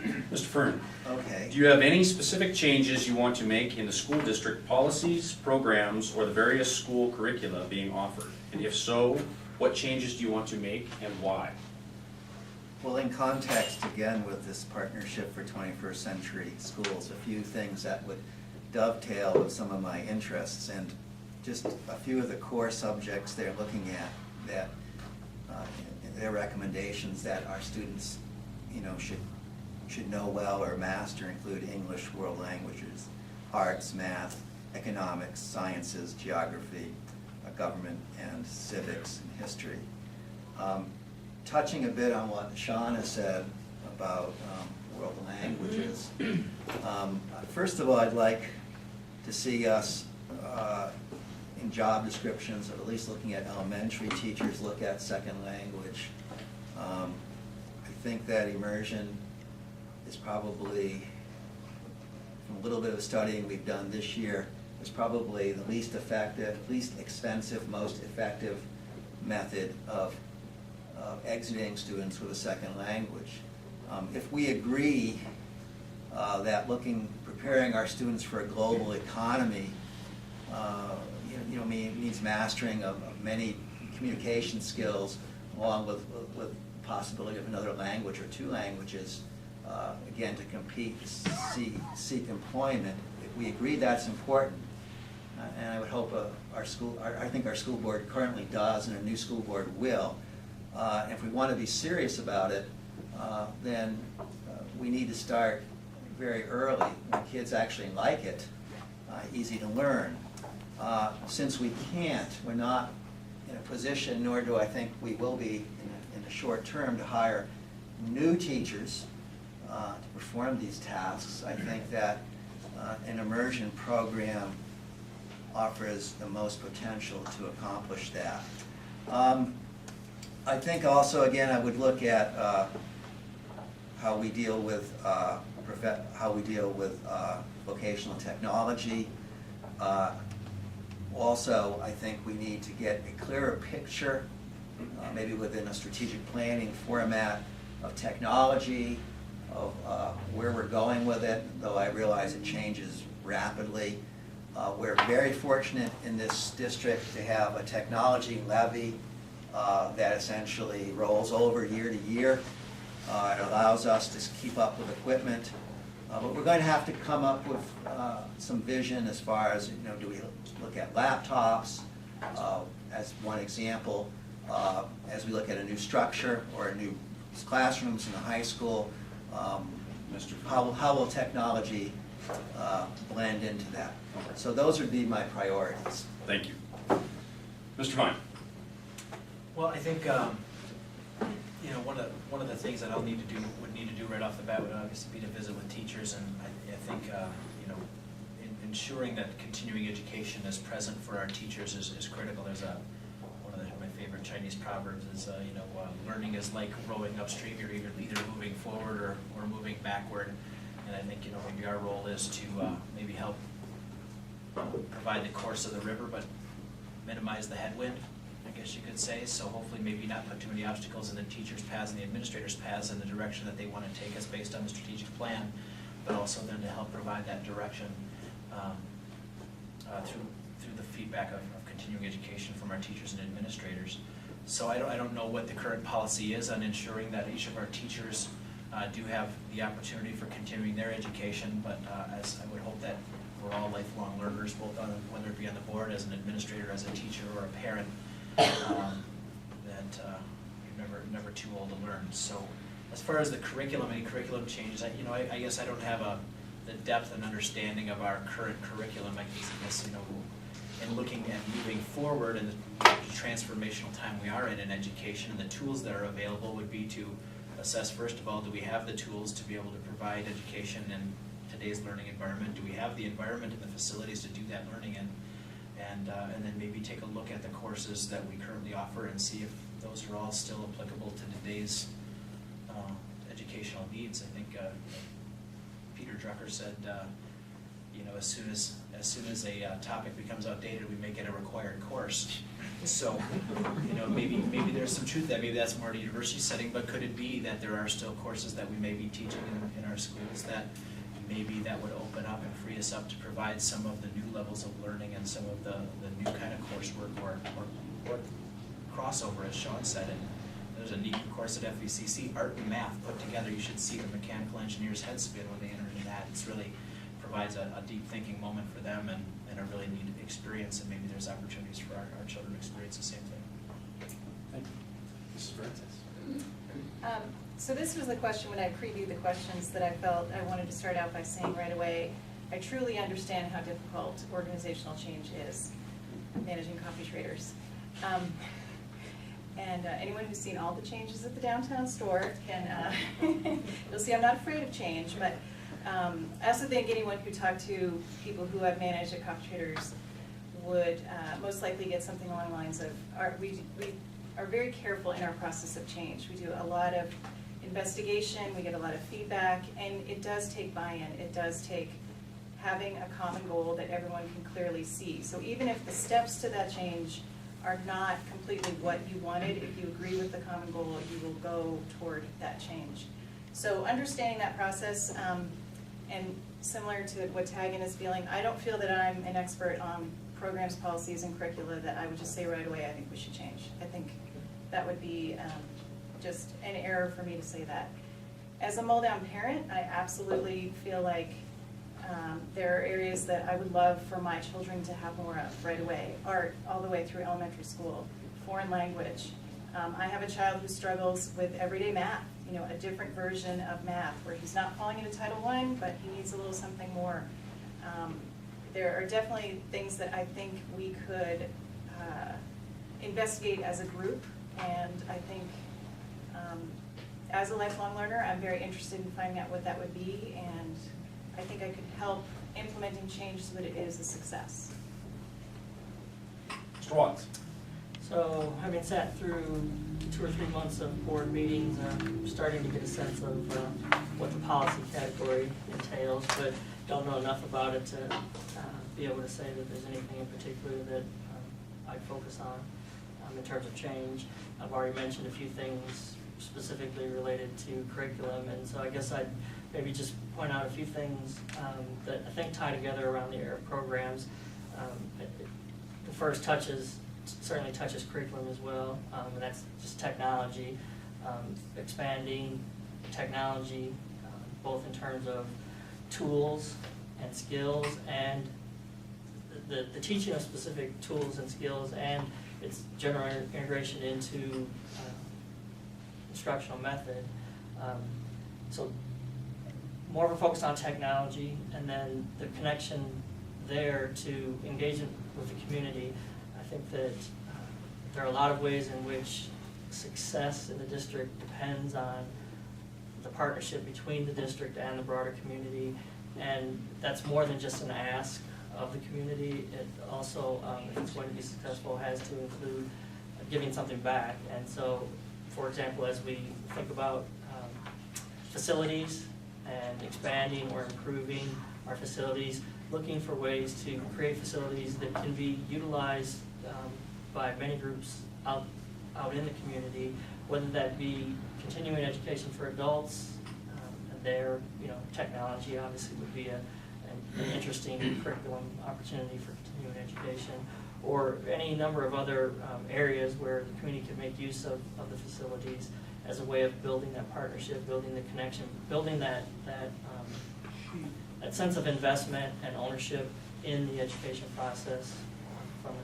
Mr. Fern, Okay. do you have any specific changes you want to make in the school district policies, programs, or the various school curricula being offered? And if so, what changes do you want to make and why? Well, in context, again, with this Partnership for 21st Century Schools, a few things that would dovetail with some of my interests, and just a few of the core subjects they're looking at that, their recommendations that our students, should know well or master include English, world languages, arts, math, economics, sciences, geography, government, and civics and history. Touching a bit on what Shauna said about world languages, first of all, I'd like to see us in job descriptions, or at least looking at elementary teachers, look at second language. I think that immersion is probably, from a little bit of studying we've done this year, is probably the least effective, least expensive, most effective method of exiting students with a second language. If we agree that preparing our students for a global economy means mastering of many communication skills, along with the possibility of another language or two languages, again, to compete, seek employment. If we agree that's important, and I would hope I think our school board currently does, and a new school board will. If we want to be serious about it, then we need to start very early when kids actually like it, easy to learn. Since we're not in a position, nor do I think we will be in the short term, to hire new teachers to perform these tasks, I think that an immersion program offers the most potential to accomplish that. I think also, again, I would look at how we deal with vocational technology. Also, I think we need to get a clearer picture, maybe within a strategic planning format, of technology, of where we're going with it, though I realize it changes rapidly. We're very fortunate in this district to have a technology levy that essentially rolls over year to year. It allows us to keep up with equipment, but we're going to have to come up with some vision as far as, do we look at laptops as one example, as we look at a new structure or new classrooms in the high school. How will technology blend into that? So those would be my priorities. Thank you. Mr. Vine. Well, I think one of the things that would need to do right off the bat would obviously be to visit with teachers, and I think ensuring that continuing education is present for our teachers is critical. There's one of my favorite Chinese proverbs is learning is like rowing upstream. You're either moving forward or moving backward, and I think maybe our role is to maybe help provide the course of the river, but minimize the headwind, I guess you could say. So hopefully maybe not put too many obstacles in the teachers' paths and the administrators' paths in the direction that they want to take us based on the strategic plan, but also then to help provide that direction through the feedback of continuing education from our teachers and administrators. So I don't know what the current policy is on ensuring that each of our teachers do have the opportunity for continuing their education, but as I would hope that we're all lifelong learners, both whether it be on the board, as an administrator, as a teacher, or a parent, that you're never too old to learn. So as far as the curriculum, any curriculum changes, I guess I don't have the depth and understanding of our current curriculum. I guess and looking at moving forward and the transformational time we are in education, and the tools that are available would be to assess, first of all, do we have the tools to be able to provide education in today's learning environment? Do we have the environment and the facilities to do that learning in? And then maybe take a look at the courses that we currently offer and see if those are all still applicable to today's educational needs. I think Peter Drucker said, as soon as a topic becomes outdated, we make it a required course. So, maybe there's some truth to that. Maybe that's more at a university setting, but could it be that there are still courses that we may be teaching in our that maybe that would open up and free us up to provide some of the new levels of learning and some of the new kind of coursework or crossover, as Sean said. And there's a neat new course at FECC, art and math put together. You should see the mechanical engineer's head spin when they enter into that. It's really provides a deep thinking moment for them and a really neat experience, and maybe there's opportunities for our children to experience the same thing. Thank you. Mrs. Francis. So this was the question when I previewed the questions that I felt I wanted to start out by saying right away, I truly understand how difficult organizational change is, managing coffee traders. And anyone who's seen all the changes at the downtown store can, you'll see I'm not afraid of change, but I also think anyone who talked to people who I've managed at coffee traders would most likely get something along the lines of, we are very careful in our process of change. We do a lot of investigation, we get a lot of feedback, and it does take buy-in. It does take having a common goal that everyone can clearly see. So even if the steps to that change are not completely what you wanted, if you agree with the common goal, you will go toward that change. So understanding that process, and similar to what Tagan is feeling, I don't feel that I'm an expert on programs, policies, and curricula that I would just say right away, I think we should change. I think that would be just an error for me to say that. As a Muldown parent, I absolutely feel like there are areas that I would love for my children to have more of right away. Art, all the way through elementary school, foreign language. I have a child who struggles with everyday math, you know, a different version of math where he's not falling into Title I, but he needs a little something more. There are definitely things that I think we could investigate as a group, and I think as a lifelong learner, I'm very interested in finding out what that would be, and I think I could help implementing change so that it is a success. Mr. Watts. So, having sat through 2 or 3 months of board meetings, I'm starting to get a sense of what the policy category entails, but don't know enough about it to be able to say that there's anything in particular that I'd focus on in terms of change. I've already mentioned a few things specifically related to curriculum, and so I guess I'd maybe just point out a few things that I think tie together around the area of programs. The first certainly touches curriculum as well, and that's just technology, expanding technology, both in terms of tools and skills, and the teaching of specific tools and skills, and its general integration into instructional method. So more of a focus on technology, and then the connection there to engagement with the community. I think that there are a lot of ways in which success in the district depends on the partnership between the district and the broader community, and that's more than just an ask of the community. It also, if it's going to be successful, has to include giving something back. And so, for example, as we think about facilities and expanding or improving our facilities, looking for ways to create facilities that can be utilized by many groups out in the community, whether that be continuing education for adults, and their technology obviously would be an interesting curriculum opportunity for continuing education, or any number of other areas where the community can make use of the facilities as a way of building that partnership, building the connection, building that sense of investment and ownership in the education process from